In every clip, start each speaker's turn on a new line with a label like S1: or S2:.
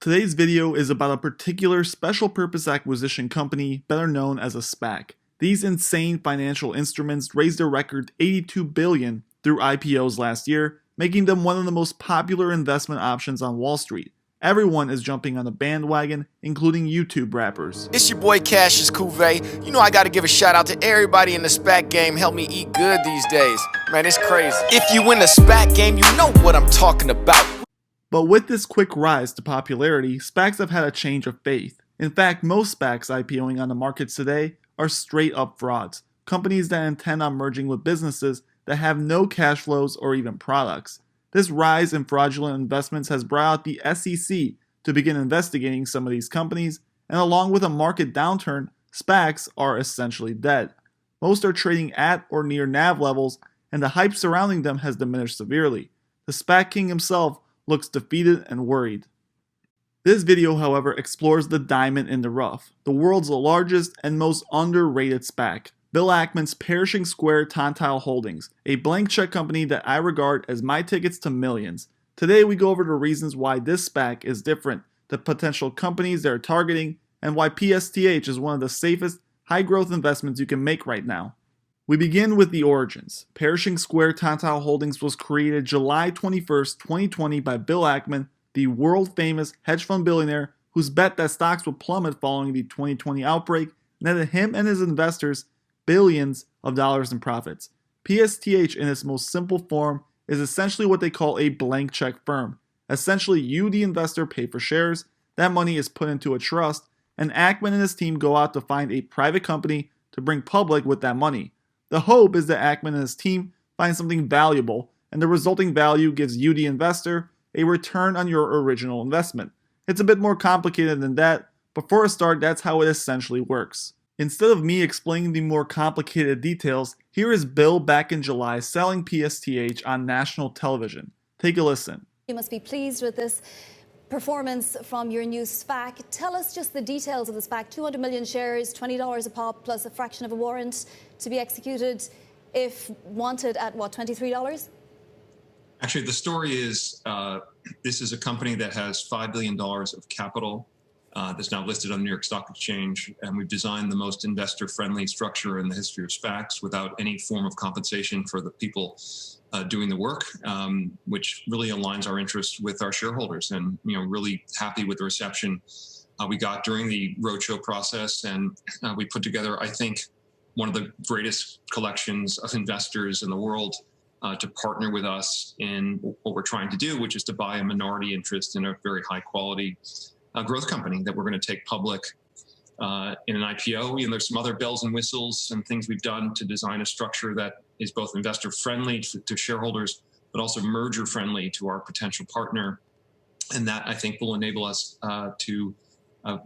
S1: Today's video is about a particular special purpose acquisition company better known as a SPAC. These insane financial instruments raised a record $82 billion through IPOs last year, making them one of the most popular investment options on Wall Street. Everyone is jumping on the bandwagon, including YouTube rappers.
S2: It's your boy Cassius Cuvée. You know I gotta give a shout out to everybody in the SPAC game. Help me eat good these days. Man, it's crazy. If you win the SPAC game, you know what I'm talking about.
S1: But with this quick rise to popularity, SPACs have had a change of faith. In fact, most SPACs IPOing on the markets today are straight up frauds. Companies that intend on merging with businesses that have no cash flows or even products. This rise in fraudulent investments has brought out the SEC to begin investigating some of these companies, and along with a market downturn, SPACs are essentially dead. Most are trading at or near NAV levels, and the hype surrounding them has diminished severely. The SPAC king himself looks defeated and worried. This video, however, explores the diamond in the rough, the world's largest and most underrated SPAC, Bill Ackman's Pershing Square Tontine Holdings, a blank check company that I regard as my tickets to millions. Today we go over the reasons why this SPAC is different, the potential companies they're targeting, and why PSTH is one of the safest, high-growth investments you can make right now. We begin with the origins. Pershing Square Tontine Holdings was created July 21st, 2020 by Bill Ackman, the world-famous hedge fund billionaire whose bet that stocks would plummet following the 2020 outbreak netted him and his investors billions of dollars in profits. PSTH in its most simple form is essentially what they call a blank check firm. Essentially, you, the investor, pay for shares, that money is put into a trust, and Ackman and his team go out to find a private company to bring public with that money. The hope is that Ackman and his team find something valuable, and the resulting value gives you, the investor, a return on your original investment. It's a bit more complicated than that, but for a start, that's how it essentially works. Instead of me explaining the more complicated details, here is Bill back in July selling PSTH on national television. Take a listen.
S3: You must be pleased with this performance from your new SPAC. Tell us just the details of the SPAC. 200 million shares, $20 a pop, plus a fraction of a warrant to be executed if wanted at what, $23?
S4: Actually, the story is this is a company that has $5 billion of capital that's now listed on the New York Stock Exchange, and we've designed the most investor-friendly structure in the history of SPACs without any form of compensation for the people doing the work, which really aligns our interests with our shareholders. And really happy with the reception we got during the roadshow process, and we put together, I think, one of the greatest collections of investors in the world to partner with us in what we're trying to do, which is to buy a minority interest in a very high-quality growth company that we're going to take public in an IPO. There's some other bells and whistles and things we've done to design a structure that is both investor friendly to shareholders, but also merger friendly to our potential partner. And that, I think, will enable us to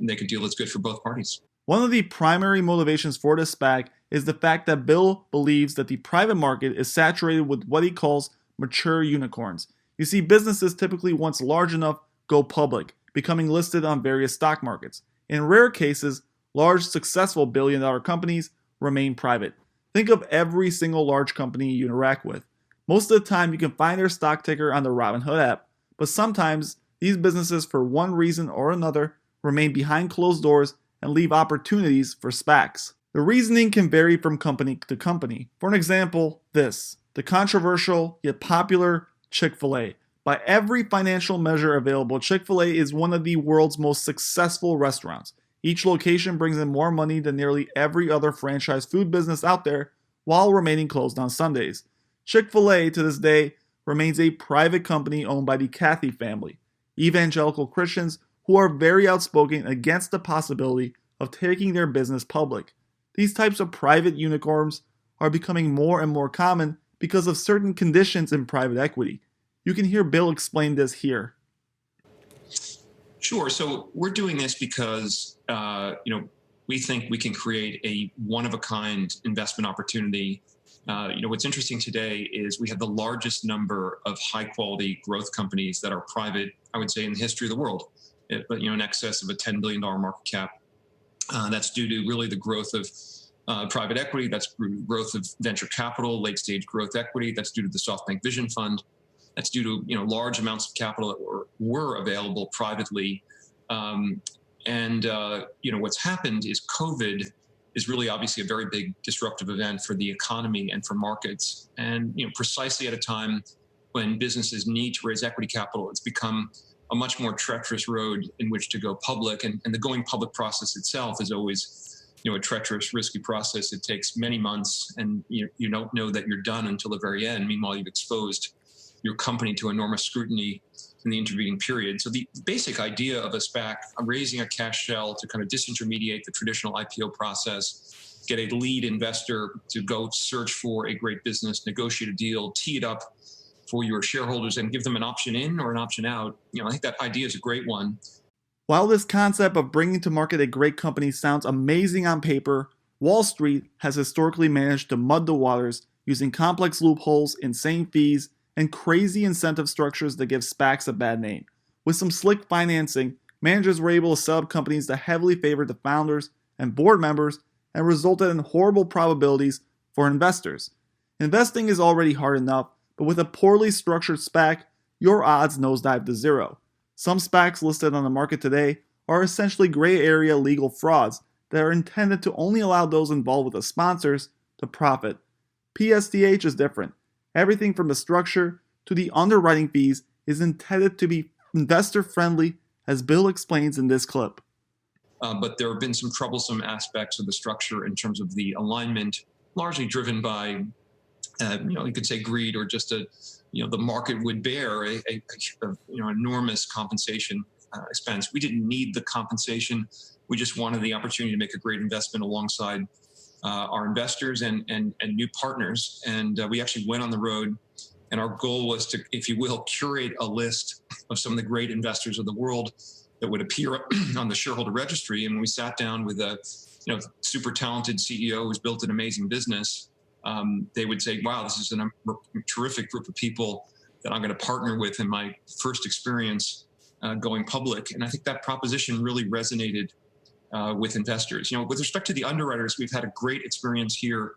S4: make a deal that's good for both parties.
S1: One of the primary motivations for this SPAC is the fact that Bill believes that the private market is saturated with what he calls mature unicorns. You see, businesses typically, once large enough, go public, becoming listed on various stock markets. In rare cases, large, successful billion-dollar companies remain private. Think of every single large company you interact with. Most of the time, you can find their stock ticker on the Robinhood app, but sometimes these businesses, for one reason or another, remain behind closed doors and leave opportunities for SPACs. The reasoning can vary from company to company. For an example, the controversial yet popular Chick-fil-A. By every financial measure available, Chick-fil-A is one of the world's most successful restaurants. Each location brings in more money than nearly every other franchise food business out there while remaining closed on Sundays. Chick-fil-A, to this day, remains a private company owned by the Cathy family, evangelical Christians who are very outspoken against the possibility of taking their business public. These types of private unicorns are becoming more and more common because of certain conditions in private equity. You can hear Bill explain this here.
S4: Sure. So we're doing this because we think we can create a one-of-a-kind investment opportunity. What's interesting today is we have the largest number of high-quality growth companies that are private, I would say, in the history of the world, but in excess of a $10 billion market cap. That's due to really the growth of private equity. That's growth of venture capital, late-stage growth equity. That's due to the SoftBank Vision Fund. That's due to large amounts of capital that were available privately What's happened is COVID is really obviously a very big disruptive event for the economy and for markets. And precisely at a time when businesses need to raise equity capital, it's become a much more treacherous road in which to go public. And the going public process itself is always, a treacherous, risky process. It takes many months, and you don't know that you're done until the very end. Meanwhile, you've exposed your company to enormous scrutiny in the intervening period. So the basic idea of a SPAC, raising a cash shell to kind of disintermediate the traditional IPO process, get a lead investor to go search for a great business, negotiate a deal, tee it up for your shareholders, and give them an option in or an option out. I think that idea is a great one.
S1: While this concept of bringing to market a great company sounds amazing on paper, Wall Street has historically managed to mud the waters using complex loopholes, insane fees, and crazy incentive structures that give SPACs a bad name. With some slick financing, managers were able to set up companies that heavily favored the founders and board members and resulted in horrible probabilities for investors. Investing is already hard enough, but with a poorly structured SPAC, your odds nosedive to zero. Some SPACs listed on the market today are essentially gray area legal frauds that are intended to only allow those involved with the sponsors to profit. PSTH is different. Everything from the structure to the underwriting fees is intended to be investor friendly, as Bill explains in this clip.
S4: But there have been some troublesome aspects of the structure in terms of the alignment, largely driven by, you could say greed, or just the market would bear a enormous compensation expense. We didn't need the compensation. We just wanted the opportunity to make a great investment alongside our investors and new partners. And we actually went on the road, and our goal was to, if you will, curate a list of some of the great investors of the world that would appear on the shareholder registry. And when we sat down with a super talented CEO who's built an amazing business, they would say, wow, this is a terrific group of people that I'm going to partner with in my first experience going public. And I think that proposition really resonated with investors. With respect to the underwriters, we've had a great experience here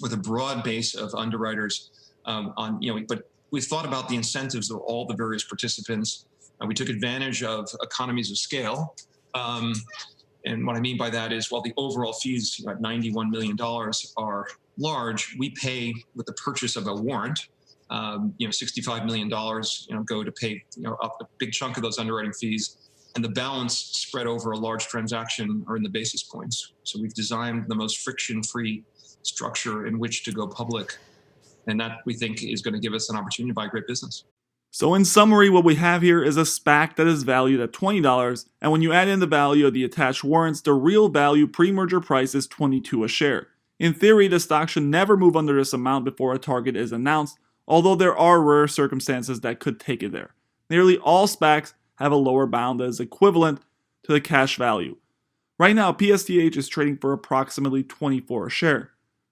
S4: with a broad base of underwriters but we thought about the incentives of all the various participants. We took advantage of economies of scale. And what I mean by that is, while the overall fees at $91 million are large, we pay with the purchase of a warrant, $65 million, go to pay, up a big chunk of those underwriting fees. And the balance spread over a large transaction are in the basis points. So we've designed the most friction-free structure in which to go public. And that, we think, is going to give us an opportunity to buy a great business.
S1: So in summary, what we have here is a SPAC that is valued at $20, and when you add in the value of the attached warrants, the real value pre-merger price is $22 a share. In theory, the stock should never move under this amount before a target is announced, although there are rare circumstances that could take it there. Nearly all SPACs have a lower bound that is equivalent to the cash value. Right now, PSTH is trading for approximately $24 a share.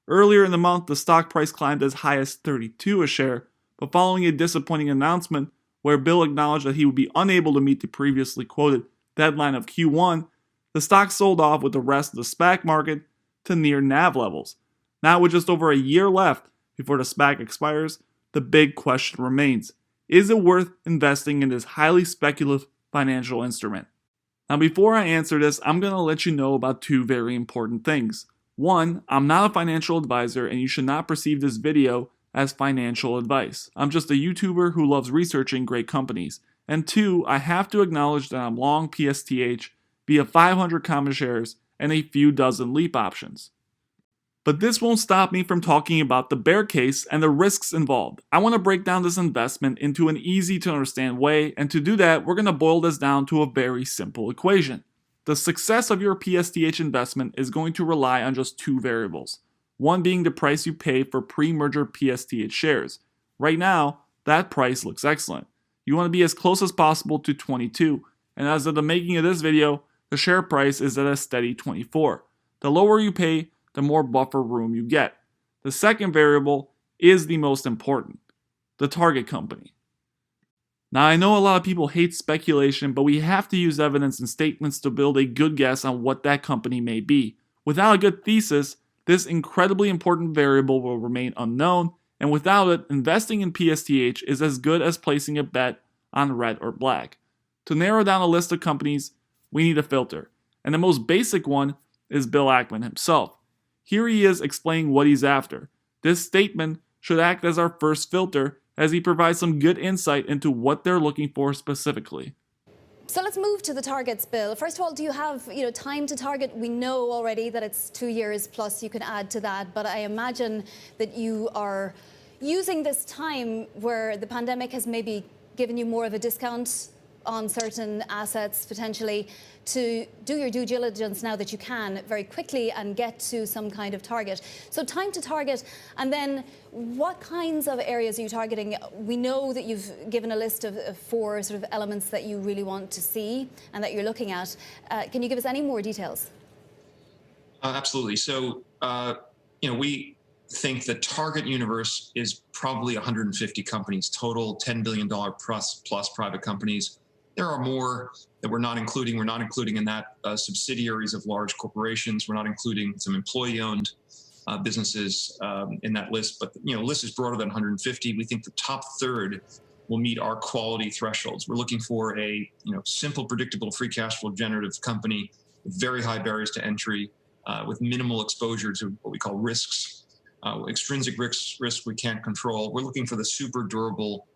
S1: Earlier in the month, the stock price climbed as high as $32 a share, but following a disappointing announcement where Bill acknowledged that he would be unable to meet the previously quoted deadline of Q1, the stock sold off with the rest of the SPAC market to near NAV levels. Now, with just over a year left before the SPAC expires, the big question remains: is it worth investing in this highly speculative financial instrument? Now, before I answer this, I'm going to let you know about two very important things. One, I'm not a financial advisor, and you should not perceive this video as financial advice. I'm just a YouTuber who loves researching great companies. And two, I have to acknowledge that I'm long PSTH via 500 common shares and a few dozen LEAP options. But this won't stop me from talking about the bear case and the risks involved. I want to break down this investment into an easy to understand way, and to do that, we're going to boil this down to a very simple equation. The success of your PSTH investment is going to rely on just two variables. One being the price you pay for pre-merger PSTH shares. Right now, that price looks excellent. You want to be as close as possible to 22, and as of the making of this video, the share price is at a steady 24. The lower you pay, the more buffer room you get. The second variable is the most important: the target company. Now, I know a lot of people hate speculation, but we have to use evidence and statements to build a good guess on what that company may be. Without a good thesis, this incredibly important variable will remain unknown, and without it, investing in PSTH is as good as placing a bet on red or black. To narrow down a list of companies, We need a filter. And the most basic one is Bill Ackman himself. Here he is explaining what he's after. This statement should act as our first filter as he provides some good insight into what they're looking for specifically.
S3: So let's move to the targets, Bill. First of all, do you have time to target? We know already that it's 2 years plus. You can add to that, but I imagine that you are using this time where the pandemic has maybe given you more of a discount on certain assets potentially to do your due diligence now that you can very quickly and get to some kind of target. So time to target, and then what kinds of areas are you targeting? We know that you've given a list of 4 sort of elements that you really want to see and that you're looking at. Can you give us any more details?
S4: Absolutely. So, we think the target universe is probably 150 companies total, $10 billion plus private companies. There are more that we're not including. We're not including in that subsidiaries of large corporations. We're not including some employee-owned businesses in that list. But the list is broader than 150. We think the top third will meet our quality thresholds. We're looking for a simple, predictable, free cash flow generative company with very high barriers to entry, with minimal exposure to what we call risks, extrinsic risk we can't control. We're looking for the super durable,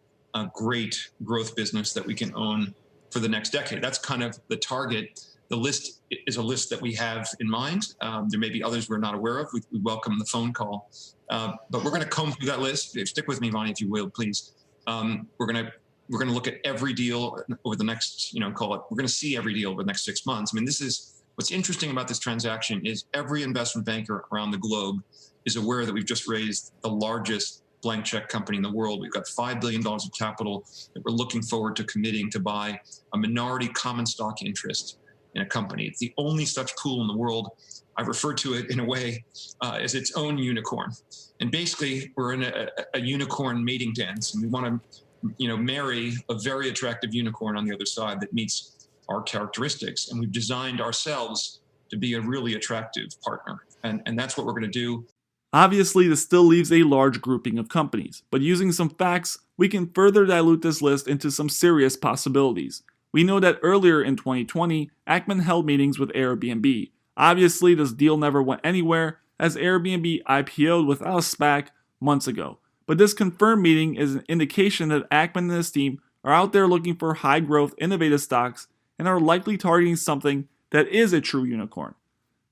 S4: great growth business that we can own for the next decade. That's kind of the target. The list is a list that we have in mind. There may be others we're not aware of. We welcome the phone call, but we're going to comb through that list. Stick with me, Vonnie, if you will, please. We're going to look at every deal over the next, we're going to see every deal over the next 6 months. I mean, this is what's interesting about this transaction is every investment banker around the globe is aware that we've just raised the largest blank check company in the world. We've got $5 billion of capital that we're looking forward to committing to buy a minority common stock interest in a company. It's the only such pool in the world. I refer to it in a way as its own unicorn. And basically, we're in a unicorn mating dance, and we want to, marry a very attractive unicorn on the other side that meets our characteristics. And we've designed ourselves to be a really attractive partner. And that's what we're going to do.
S1: Obviously, this still leaves a large grouping of companies, but using some facts, we can further dilute this list into some serious possibilities. We know that earlier in 2020, Ackman held meetings with Airbnb. Obviously, this deal never went anywhere, as Airbnb IPO'd without a SPAC months ago. But this confirmed meeting is an indication that Ackman and his team are out there looking for high-growth, innovative stocks and are likely targeting something that is a true unicorn,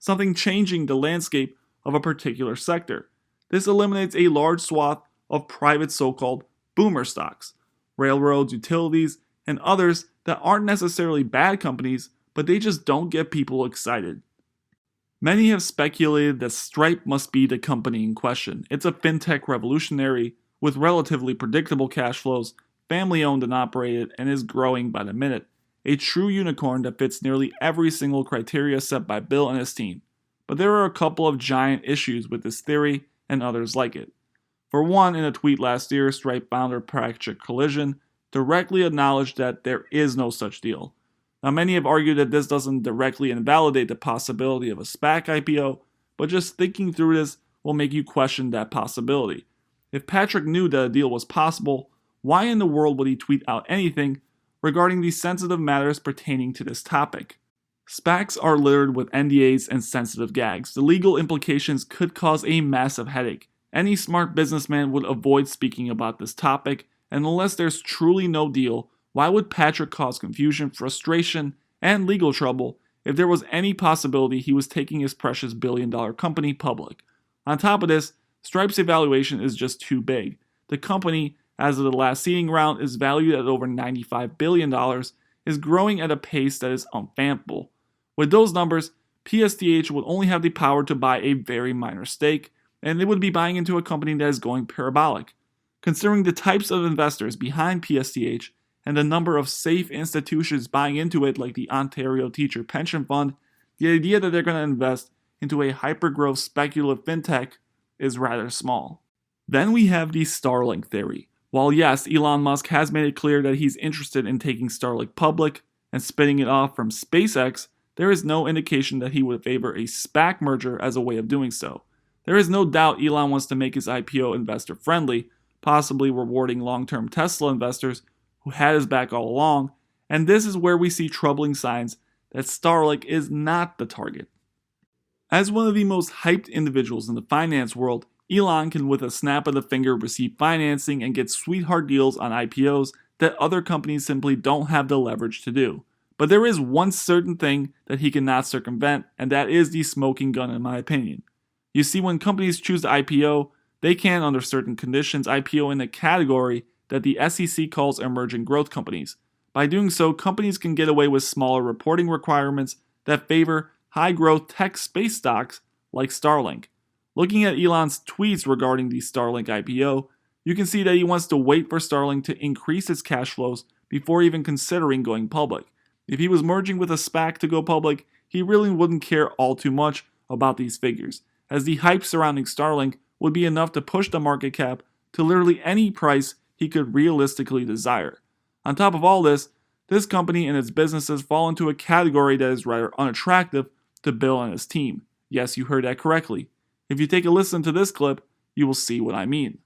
S1: something changing the landscape of a particular sector. This eliminates a large swath of private so-called boomer stocks, railroads, utilities, and others that aren't necessarily bad companies, but they just don't get people excited. Many have speculated that Stripe must be the company in question. It's a fintech revolutionary with relatively predictable cash flows, family-owned and operated, and is growing by the minute. A true unicorn that fits nearly every single criteria set by Bill and his team. But there are a couple of giant issues with this theory and others like it. For one, in a tweet last year, Stripe founder Patrick Collision directly acknowledged that there is no such deal. Now, many have argued that this doesn't directly invalidate the possibility of a SPAC IPO, but just thinking through this will make you question that possibility. If Patrick knew that a deal was possible, why in the world would he tweet out anything regarding these sensitive matters pertaining to this topic? SPACs are littered with NDAs and sensitive gags. The legal implications could cause a massive headache. Any smart businessman would avoid speaking about this topic, and unless there's truly no deal, why would Patrick cause confusion, frustration, and legal trouble if there was any possibility he was taking his precious billion-dollar company public? On top of this, Stripe's evaluation is just too big. The company, as of the last seeding round, is valued at over $95 billion, is growing at a pace that is unfathomable. With those numbers, PSTH would only have the power to buy a very minor stake, and they would be buying into a company that is going parabolic. Considering the types of investors behind PSTH and the number of safe institutions buying into it like the Ontario Teacher Pension Fund, the idea that they're going to invest into a hyper-growth speculative fintech is rather small. Then we have the Starlink theory. While yes, Elon Musk has made it clear that he's interested in taking Starlink public and spinning it off from SpaceX, there is no indication that he would favor a SPAC merger as a way of doing so. There is no doubt Elon wants to make his IPO investor-friendly, possibly rewarding long-term Tesla investors who had his back all along, and this is where we see troubling signs that Starlink is not the target. As one of the most hyped individuals in the finance world, Elon can with a snap of the finger receive financing and get sweetheart deals on IPOs that other companies simply don't have the leverage to do. But there is one certain thing that he cannot circumvent, and that is the smoking gun in my opinion. You see, when companies choose to IPO, they can, under certain conditions, IPO in a category that the SEC calls emerging growth companies. By doing so, companies can get away with smaller reporting requirements that favor high-growth tech space stocks like Starlink. Looking at Elon's tweets regarding the Starlink IPO, you can see that he wants to wait for Starlink to increase its cash flows before even considering going public. If he was merging with a SPAC to go public, he really wouldn't care all too much about these figures, as the hype surrounding Starlink would be enough to push the market cap to literally any price he could realistically desire. On top of all this company and its businesses fall into a category that is rather unattractive to Bill and his team. Yes, you heard that correctly. If you take a listen to this clip, you will see what I mean.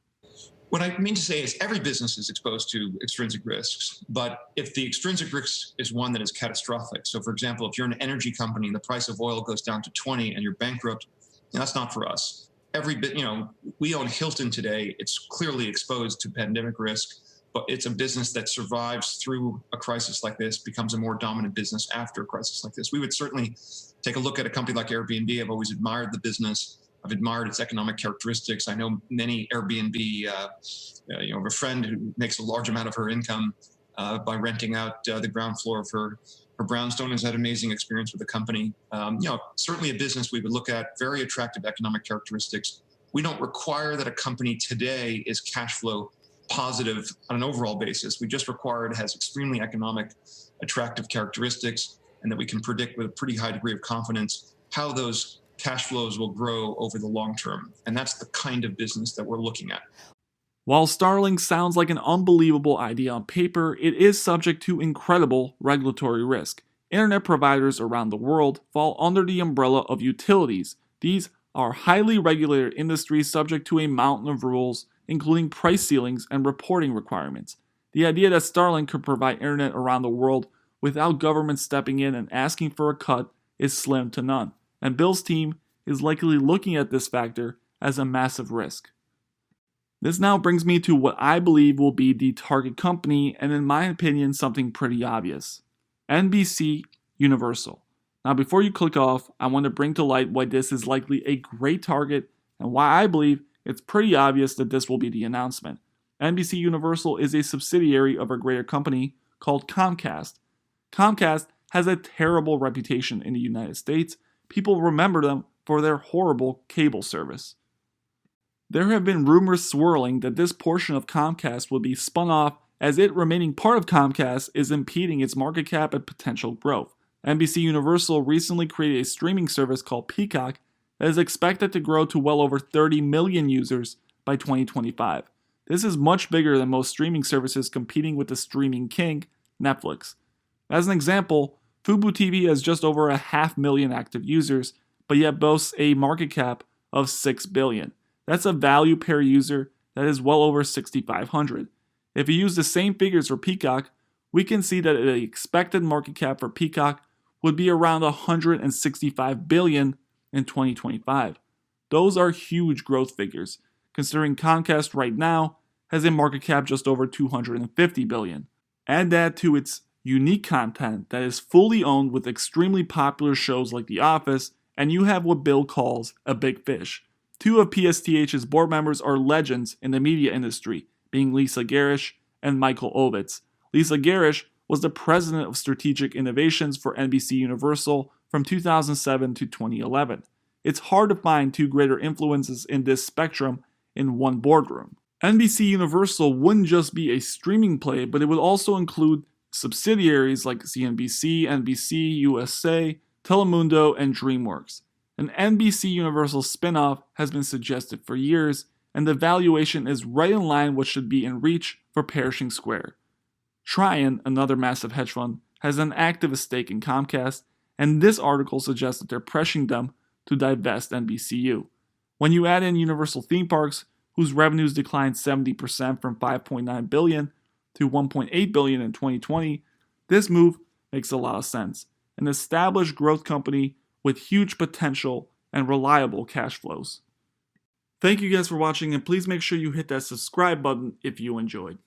S4: What I mean to say is every business is exposed to extrinsic risks, but if the extrinsic risk is one that is catastrophic, so for example, if you're an energy company and the price of oil goes down to 20 and you're bankrupt, that's not for us. We own Hilton today. It's clearly exposed to pandemic risk, but it's a business that survives through a crisis like this, becomes a more dominant business after a crisis like this. We would certainly take a look at a company like Airbnb. I've always admired the business. I've admired its economic characteristics. I know many Airbnb, I have a friend who makes a large amount of her income by renting out the ground floor of her brownstone, has had amazing experience with the company. Certainly a business we would look at, very attractive economic characteristics. We don't require that a company today is cash flow positive on an overall basis. We just require it has extremely economic, attractive characteristics, and that we can predict with a pretty high degree of confidence how those cash flows will grow over the long term. And that's the kind of business that we're looking at.
S1: While Starlink sounds like an unbelievable idea on paper, it is subject to incredible regulatory risk. Internet providers around the world fall under the umbrella of utilities. These are highly regulated industries subject to a mountain of rules, including price ceilings and reporting requirements. The idea that Starlink could provide internet around the world without government stepping in and asking for a cut is slim to none, and Bill's team is likely looking at this factor as a massive risk. This now brings me to what I believe will be the target company, and in my opinion, something pretty obvious. NBCUniversal. Now before you click off, I want to bring to light why this is likely a great target and why I believe it's pretty obvious that this will be the announcement. NBCUniversal is a subsidiary of a greater company called Comcast. Comcast has a terrible reputation in the United States. People remember them for their horrible cable service. There have been rumors swirling that this portion of Comcast would be spun off, as it remaining part of Comcast is impeding its market cap and potential growth. NBCUniversal recently created a streaming service called Peacock that is expected to grow to well over 30 million users by 2025. This is much bigger than most streaming services competing with the streaming king, Netflix. As an example, Fubo TV has just over 500,000 active users, but yet boasts a market cap of $6 billion. That's a value per user that is well over $6,500. If you use the same figures for Peacock, we can see that the expected market cap for Peacock would be around $165 billion in 2025. Those are huge growth figures, considering Comcast right now has a market cap just over $250 billion. Add that to its unique content that is fully owned with extremely popular shows like The Office, and you have what Bill calls a big fish. Two of PSTH's board members are legends in the media industry, being Lisa Garish and Michael Ovitz. Lisa Garish was the president of strategic innovations for NBCUniversal from 2007 to 2011. It's hard to find two greater influences in this spectrum in one boardroom. NBCUniversal wouldn't just be a streaming play, but it would also include subsidiaries like CNBC, NBC, USA, Telemundo, and DreamWorks. An NBCUniversal spin-off has been suggested for years, and the valuation is right in line what should be in reach for Pershing Square. Trian, another massive hedge fund, has an active stake in Comcast, and this article suggests that they're pressuring them to divest NBCU. When you add in Universal theme parks, whose revenues declined 70% from $5.9 billion to $1.8 billion in 2020, this move makes a lot of sense. an established growth company with huge potential and reliable cash flows. Thank you guys for watching, and please make sure you hit that subscribe button if you enjoyed.